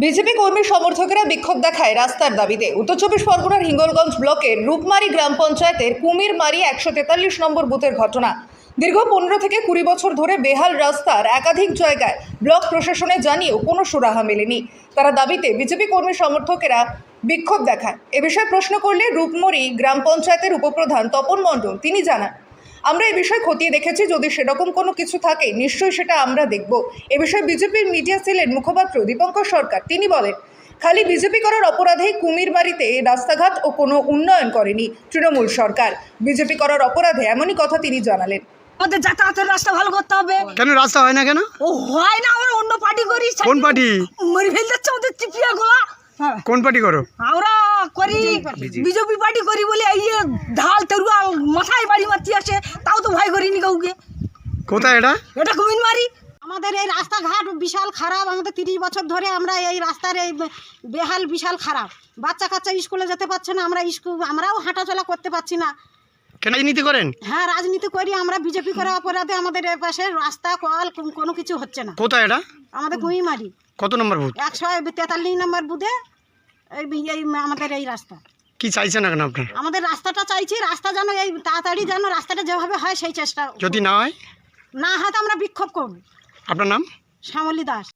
BJP কর্মী সমর্থকেরা বিক্ষোভ দেখায় রাস্তার দাবিতে। উত্তর চব্বিশ পরগনার হিঙ্গলগঞ্জ ব্লকের রূপমারি গ্রাম পঞ্চায়েতের কুমিরমারি 143 নম্বর বুথের ঘটনা। দীর্ঘ 15 থেকে 20 বছর ধরে বেহাল রাস্তার একাধিক জায়গায় ব্লক প্রশাসনে জানিয়েও কোনো সুরাহা মেলেনি। তারা দাবিতে বিজেপি কর্মী সমর্থকেরা বিক্ষোভ দেখায়। এ বিষয়ে প্রশ্ন করলে রূপমারি গ্রাম পঞ্চায়েতের উপপ্রধান তপন মণ্ডল তিনি জানান, আমরা এই বিষয় খতিয়ে দেখেছি, যদি সেরকম কোনো কিছু থাকে নিশ্চয়ই সেটা আমরা দেখব। এ বিষয়ে বিজেপির মিডিয়া সেলের মুখপাত্র দীপঙ্কর সরকার তিনি বলেন, খালি বিজেপি করার অপরাধেই কুমিরমারিতে রাস্তাঘাট ও কোনো উন্নয়ন করেনি তৃণমূল সরকার। বিজেপি করার অপরাধে এমনই কথা তিনি জানালেন। আমাদের যাতায়াতের রাস্তা ভালো করতে হবে। কেন রাস্তা হয় না কেন? ও হয় না, আমরা অন্য পার্টি করি। কোন পার্টি? মরে ফেল যাচ্ছে আমাদের চিপিয়া গোলা। কোন পার্টি করো? আমরা করি বিজেপি পার্টি করি বলে এই যে ঢাল তেরুয়া মাথায় বাড়ি মারতে আসে, তাও তো ভয় করিনি কাউকে। কোথায় এটা? এটা কুমিরমারি। আমাদের এই রাস্তাঘাট বিশাল খারাপ। আমাদের 30 বছর ধরে আমরা এই রাস্তার এই বেহাল বিশাল খারাপ। বাচ্চা কাচ্চা স্কুলে যেতে পারছে না, আমরাও হাঁটাচলা করতে পারছি না। কেন রাজনীতি করেন? হ্যাঁ, রাজনীতি করি আমরা। বিজেপি করার অপরাধে আমাদের এ পাশে রাস্তা কল কোনো কিছু হচ্ছে না। কোথায় এটা? আমাদের কুমিরমারি কত নম্বর বুথ? 143 নম্বর বুথে এই আমাদের এই রাস্তা। কি চাইছেন এখন আপনার? আমাদের রাস্তাটা চাইছি, রাস্তা যেন এই তাড়াতাড়ি যেন রাস্তাটা যেভাবে হয় সেই চেষ্টা। যদি না হয় না হয় তো আমরা বিক্ষোভ করব। আপনার নাম? শ্যামলী দাস।